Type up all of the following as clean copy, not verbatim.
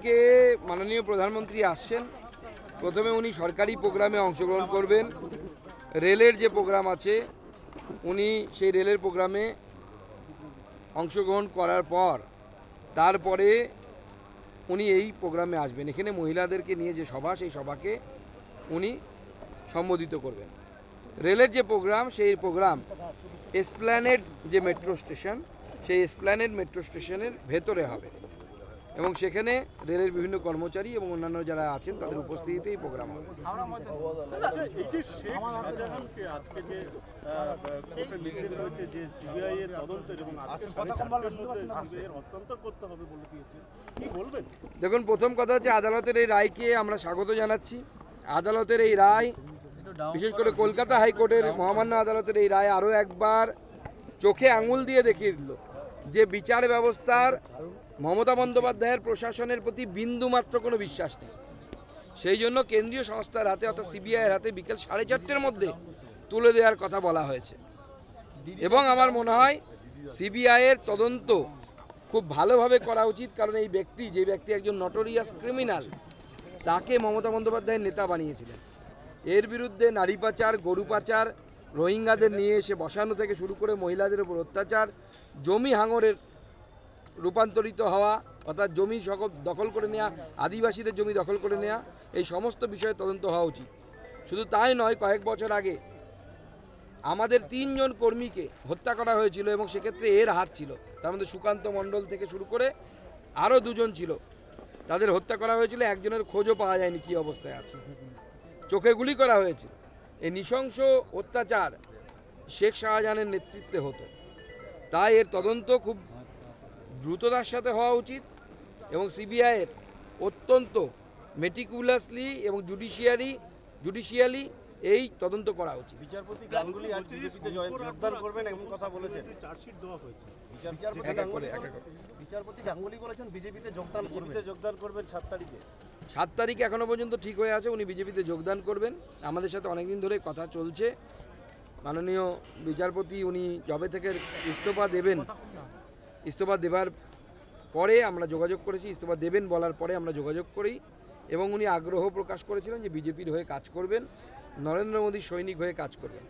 কালকে মাননীয় প্রধানমন্ত্রী আসছেন। প্রথমে উনি সরকারি প্রোগ্রামে অংশগ্রহণ করবেন। রেলের যে প্রোগ্রাম আছে উনি সেই রেলের প্রোগ্রামে অংশগ্রহণ করার পর তারপরে উনি এই প্রোগ্রামে আসবেন। এখানে মহিলাদেরকে নিয়ে যে সভা, সেই সভাকে উনি সম্বোধিত করবেন। রেলের যে প্রোগ্রাম, সেই প্রোগ্রাম এসপ্ল্যানেড যে মেট্রো স্টেশন, সেই এসপ্ল্যানেড মেট্রো স্টেশনের ভেতরে হবে এবং সেখানে রেলের বিভিন্ন কর্মচারী এবং অন্যান্য যারা আছেন তাদের উপস্থিতিতে এই প্রোগ্রাম হবে। দেখুন, প্রথম কথা হচ্ছে আদালতের এই রায়কে আমরা স্বাগত জানাচ্ছি। আদালতের এই রায়, বিশেষ করে কলকাতা হাইকোর্টের মহামান্য আদালতের এই রায় আরও একবার চোখে আঙুল দিয়ে দেখিয়ে দিল যে বিচার ব্যবস্থার মমতা বন্দ্যোপাধ্যায়ের প্রশাসনের প্রতি বিন্দুমাত্র কোনো বিশ্বাস নেই। সেই জন্য কেন্দ্রীয় সংস্থার হাতে অর্থাৎ সিবিআইয়ের হাতে বিকেল 4:30-র মধ্যে তুলে দেওয়ার কথা বলা হয়েছে এবং আমার মনে হয় সিবিআইয়ের তদন্ত খুব ভালোভাবে করা উচিত। কারণ এই ব্যক্তি, যে ব্যক্তি একজন নটোরিয়াস ক্রিমিনাল, তাকে মমতা বন্দ্যোপাধ্যায়ের নেতা বানিয়েছিলেন। এর বিরুদ্ধে নারী পাচার, গরু পাচার, রোহিঙ্গাদের নিয়ে এসে বসানো থেকে শুরু করে মহিলাদের উপর অত্যাচার, জমি হাঙরের রূপান্তরিত হওয়া অর্থাৎ জমি দখল করে নেওয়া, আদিবাসীদের জমি দখল করে নেওয়া, এই সমস্ত বিষয়ে তদন্ত হওয়া উচিত। শুধু তাই নয়, কয়েক বছর আগে আমাদের 3 জন কর্মীকে হত্যা করা হয়েছিল এবং সেক্ষেত্রে এর হাত ছিল। তার মধ্যে সুকান্ত মণ্ডল থেকে শুরু করে আরও 2 জন ছিল, তাদের হত্যা করা হয়েছিল। একজনের খোঁজও পাওয়া যায়নি কী অবস্থায় আছে, চোখে গুলি করা হয়েছে। এই নৃশংস অত্যাচার শেখ শাহজাহানের নেতৃত্বে হতো। তাই এর তদন্ত খুব দ্রুততার সাথে হওয়া উচিত এবং সিবিআইয়ের অত্যন্ত মেটিকুলাসলি এবং জুডিশিয়ালি এই তদন্ত করা উচিত। বিচারপতি গাঙ্গুলি আজ বিজেপিতে যোগদান করবেন এমন কথা বলেছেন। চার্জশিট দেওয়া হয়েছে। বিচারপতি গাঙ্গুলি বলেছেন বিজেপিতে যোগদান করবেন 7 তারিখে। 7 তারিখে এখনো পর্যন্ত ঠিক হয়ে আছে উনি বিজেপিতে যোগদান করবেন। আমাদের সাথে অনেকদিন ধরে কথা চলছে। মাননীয় বিচারপতি উনি যবে থেকে ইস্তফা দেবার পরে আমরা যোগাযোগ করেছি, ইস্তফা দেবেন বলার পরে আমরা যোগাযোগ করি এবং উনি আগ্রহ প্রকাশ করেছিলেন যে বিজেপির হয়ে কাজ করবেন, নরেন্দ্র মোদীর সৈনিক হয়ে কাজ করবেন।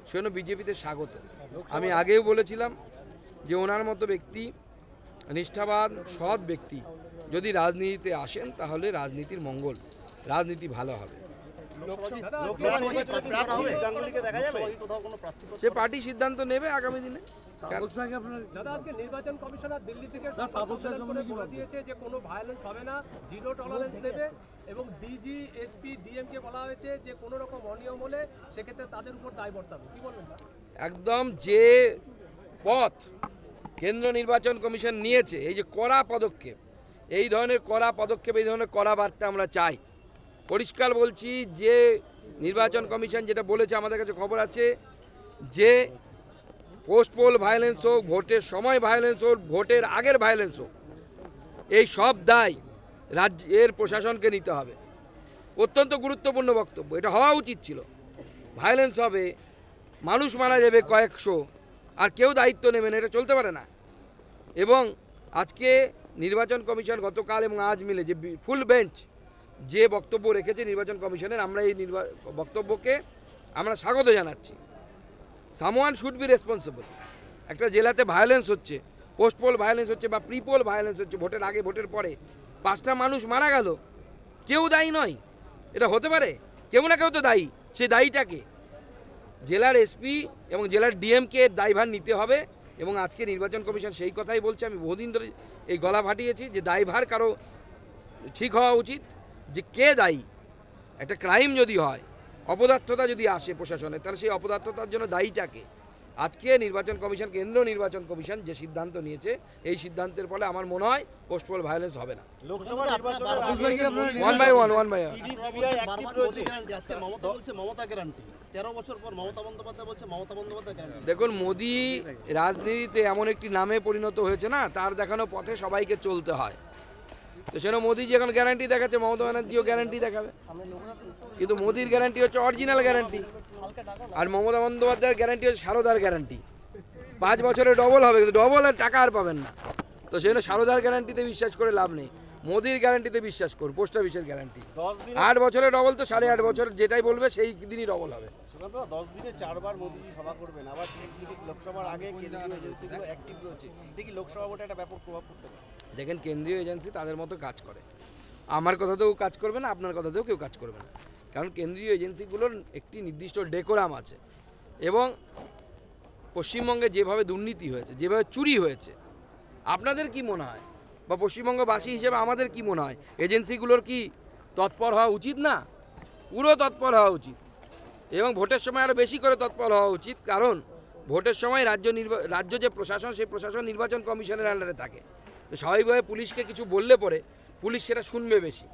সেজন্য বিজেপিতে স্বাগত। আমি আগেও বলেছিলাম যে ওনার মতো ব্যক্তি, নিষ্ঠাবান সৎ ব্যক্তি যদি রাজনীতিতে আসেন তাহলে রাজনীতির মঙ্গল, রাজনীতি ভালো হবে। সে পার্টি সিদ্ধান্ত নেবে আগামী দিনে। নির্বাচন কমিশনার দিল্লি থেকে দিয়েছে যে কোনো ভায়োলেন্স হবে না, জিরো টলারেন্স দেবে এবং ডিজি, এসপি, ডিএমকে বলা হয়েছে যে কোনো রকম অনিয়ম হলে সেক্ষেত্রে তাদের উপর দায় বর্তাবে। কি বলবেন? একদম যে পথ কেন্দ্র নির্বাচন কমিশন নিয়েছে, এই যে কড়া পদক্ষেপ, এই ধরনের কড়া পদক্ষেপ, এই ধরনের কড়া বার্তা আমরা চাই। পরিষ্কার বলছি যে নির্বাচন কমিশন যেটা বলেছে, আমাদের কাছে খবর আছে যে পোস্ট পোল ভায়োলেন্স হোক, ভোটের সময় ভায়োলেন্স হোক, ভোটের আগের ভায়োলেন্স হোক, এই সব দায় রাজ্যের প্রশাসনকে নিতে হবে। অত্যন্ত গুরুত্বপূর্ণ বক্তব্য, এটা হওয়া উচিত ছিল। ভায়োলেন্স হবে, মানুষ মারা যাবে কয়েকশো, আর কেউ দায়িত্ব নেবেন, এটা চলতে পারে না। এবং আজকে নির্বাচন কমিশন গতকাল এবং আজ মিলে যে ফুল বেঞ্চ যে বক্তব্য রেখেছে নির্বাচন কমিশনের, আমরা এই বক্তব্যকে আমরা স্বাগত জানাচ্ছি। Someone should be responsible. একটা জেলাতে ভায়োলেন্স হচ্ছে, পোস্ট পোল ভায়োলেন্স হচ্ছে বা প্রি পোল ভায়োলেন্স হচ্ছে, ভোটের আগে ভোটের পরে 5টা মানুষ মারা গেল, কেউ দায়ী নয়, এটা হতে পারে? কেউ না কেউ তো দায়ী। সেই দায়ীটাকে জেলার এসপি এবং জেলার ডিএমকে দায়ভার নিতে হবে এবং আজকে নির্বাচন কমিশন সেই কথাই বলছে। আমি বহুদিন ধরে এই গলা ফাটিয়েছি যে দায়ভার কারো ঠিক হওয়া উচিত, যে কে দায়ী। একটা ক্রাইম যদি হয়, অপদার্থতা যদি আসে প্রশাসনে, তাহলে সেই অপদার্থতার জন্য দায়ীটাকে। আজকে নির্বাচন কমিশন, কেন্দ্র নির্বাচন কমিশন যে সিদ্ধান্ত নিয়েছে, এই সিদ্ধান্তের ফলে আমার মনে হয় পোস্ট পোল ভায়োলেন্স হবে না। দেখুন, মোদি রাজনীতিতে এমন একটি নামে পরিণত হয়েছে না, তার দেখানো পথে সবাইকে চলতে হয়। তো সেটা মোদি যে এখন গ্যারান্টি দেখাচ্ছে, মমতা ব্যানার্জিও গ্যারান্টি দেখাবে, কিন্তু মোদির গ্যারান্টি হচ্ছে অরিজিনাল গ্যারান্টি, আর মমতা বন্দ্যোপাধ্যায়ের গ্যারান্টি হচ্ছে সারদার গ্যারান্টি। 5 বছরে ডবল হবে, কিন্তু ডবলের টাকা আর পাবেন না। তো সেজন্য সারদার গ্যারান্টিতে বিশ্বাস করে লাভ নেই। মোদির গ্যারান্টিতে বিশ্বাস করুন, পোস্ট অফিসের গ্যারান্টি। 10 দিনে 8 বছরে ডবল তো 8.5 বছর যেটাই বলবে সেই দিনই ডবল হবে। সুকান্ত দা, 10 দিনে 4 বার মোদিজি সভা করবেন, আবার লোকসভার আগে কেন্দ্রীয় এজেন্সিগুলো অ্যাক্টিভ রয়েছে, এটা কি লোকসভা ভোটে একটা ব্যাপক প্রভাব পড়তে পারে? দেখেন, কেন্দ্রীয় এজেন্সি তাদের মতো কাজ করে, আমার কথাতেও কাজ করবে না, আপনার কথাতেও কেউ কাজ করবে না, কারণ কেন্দ্রীয় এজেন্সিগুলোর একটি নির্দিষ্ট ডেকোরাম আছে। এবং পশ্চিমবঙ্গে যেভাবে দুর্নীতি হয়েছে, যেভাবে চুরি হয়েছে, আপনাদের কি মনে হয়, বা পশ্চিমবঙ্গবাসী হিসেবে আমাদের কি মনে হয়, এজেন্সিগুলোর কি তৎপর হওয়া উচিত না? পুরো তৎপর হওয়া উচিত, এবং ভোটের সময় আরও বেশি করে তৎপর হওয়া উচিত, কারণ ভোটের সময় রাজ্য যে প্রশাসন, সেই প্রশাসন নির্বাচন কমিশনের আন্ডারে থাকে। তো স্বাভাবিকভাবে পুলিশকে কিছু বললে পরে পুলিশ সেটা শুনবে বেশি,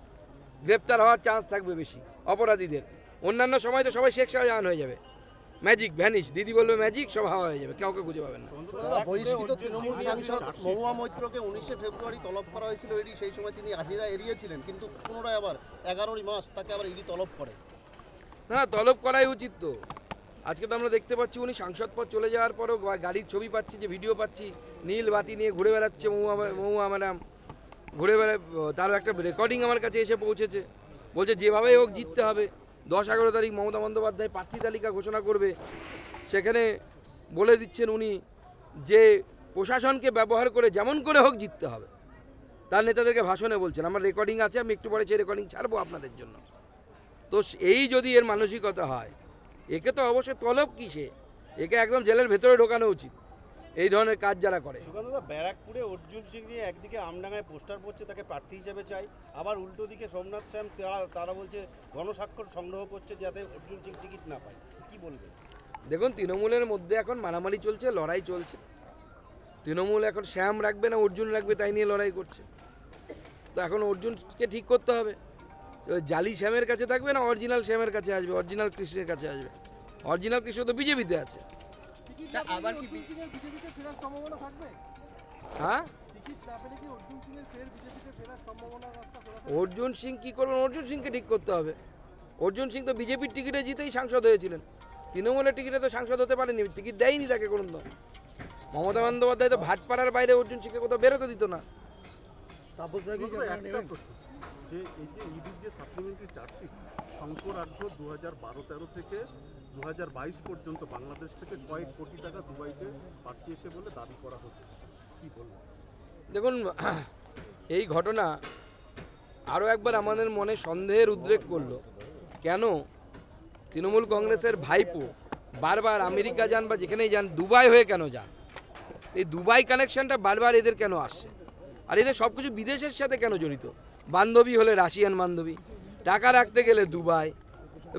গ্রেপ্তার হওয়ার চান্স থাকবে বেশি অপরাধীদের। অন্যান্য সময় তো সবাই শেখ শাহজাহান হয়ে যাবে, ম্যাজিক ভ্যানিশ, দিদি বলবে ম্যাজিক, সব হাওয়া হয়ে যাবে, কাউকে খুঁজে পাবেন না। বহিষ্কৃত তৃণমূল সাংসদ মহুয়া মৈত্রকে 19শে ফেব্রুয়ারি তলব করা হয়েছিল ইডি, সেই সময় তিনি হাজিরা এড়িয়েছিলেন, কিন্তু পুনরায় আবার 11ই মার্চ তাকে আবার ইডি তলব করে। না, তলব করাই উচিত তো। আজকে তো আমরা দেখতে পাচ্ছি উনি সাংসদ পদ চলে যাওয়ার পরও গাড়ির ছবি পাচ্ছি, যে ভিডিও পাচ্ছি, নীল বাতি নিয়ে ঘুরে বেড়াচ্ছে মহুয়া ম্যাডাম, ঘুরে বেড়া, তার একটা রেকর্ডিং আমার কাছে এসে পৌঁছেছে, বলছে যেভাবে হোক জিততে হবে। 10-11 তারিখ মমতা বন্দ্যোপাধ্যায় প্রার্থী তালিকা ঘোষণা করবে, সেখানে বলে দিচ্ছেন উনি যে প্রশাসনকে ব্যবহার করে যেমন করে হোক জিততে হবে, তার নেতাদেরকে ভাষণে বলছেন। আমার রেকর্ডিং আছে, আমি একটু পরে সেই রেকর্ডিং ছাড়বো আপনাদের জন্য। তো এই যদি এর মানসিকতা হয়, একে তো অবশ্যই তলব কিসে, একে একদম জেলের ভেতরে ঢোকানো উচিত, এই ধরনের কাজ যারা করে। সুকান্ত দা, ব্যারাকপুরে অর্জুন সিং নিয়ে একদিকে আমডাঙ্গায় পোস্টার পড়ছে, তাকে প্রার্থী হিসেবে চাই, আবার উল্টো দিকে সোমনাথ শ্যাম তারা বলছে গণস্বাক্ষর সংগ্রহ করছে যাতে অর্জুন সিং টিকিট না পায়, কি বলবেন? দেখুন, তৃণমূলের মধ্যে এখন মারামারি চলছে, লড়াই চলছে। তৃণমূল এখন শ্যাম রাখবে না অর্জুন রাখবে তাই নিয়ে লড়াই করছে। তো এখন অর্জুনকে ঠিক করতে হবে, জালি শ্যামের কাছে থাকবে না অরিজিনাল শ্যামের কাছে আসবে, অরিজিনাল কৃষ্ণের কাছে আসবে। অরিজিনাল কৃষ্ণ তো বিজেপিতে আছে। আবার কি বিজেপিতে ফেরার সম্ভাবনা থাকবে? হ্যাঁ, টিকিট না পেলে কি অর্জুন সিং এর ফের বিজেপিতে ফেরার সম্ভাবনা রাস্তা খোলা? অর্জুন সিং কি করবেন? অর্জুন সিংকে ঠিক করতে হবে। অর্জুন সিং তো বিজেপির টিকিটে জিতেই সাংসদ হয়েছিলেন, তৃণমূলের টিকিটে তো সাংসদ হতে পারেনি, টিকিট দেয়নি তাকে কোনো। মমতা বন্দ্যোপাধ্যায় তো ভাটপাড়ার বাইরে অর্জুন সিংকে কোথাও বেরোতে দিত না। যে এই যে ইডির যে সাপ্লিমেন্টারি চার্জশিট, শঙ্কর আঢ্য 2012-13 থেকে 2022 পর্যন্ত বাংলাদেশ থেকে কয়েক কোটি টাকা দুবাইতে পাঠিয়েছে বলে দাবি করা হচ্ছে, কি বলবো? দেখুন, এই ঘটনা আরও একবার আমাদের মনে সন্দেহের উদ্রেক করলো, কেন তৃণমূল কংগ্রেসের ভাইপো বারবার আমেরিকা যান বা যেখানেই যান, দুবাই হয়ে কেন যান? এই দুবাই কানেকশনটা বারবার এদের কেন আসছে? আর এদের সব কিছু বিদেশের সাথে কেন জড়িত? বান্ধবী হলে রাশিয়ান বান্ধবী, টাকা রাখতে গেলে দুবাই,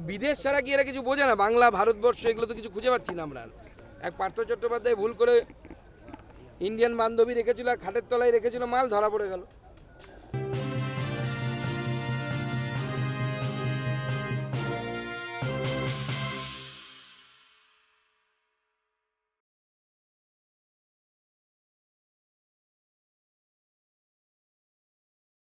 বিদেশ ছাড়া কি এরা কিছু বোঝে না? বাংলা, ভারতবর্ষ, এগুলো তো কিছু খুঁজে পাচ্ছি না আমরা। এক পার্থ চট্টোপাধ্যায় ভুল করে ইন্ডিয়ান বান্ধবী রেখেছিল আর খাটের তলায় রেখেছিল মাল, ধরা পড়ে গেল।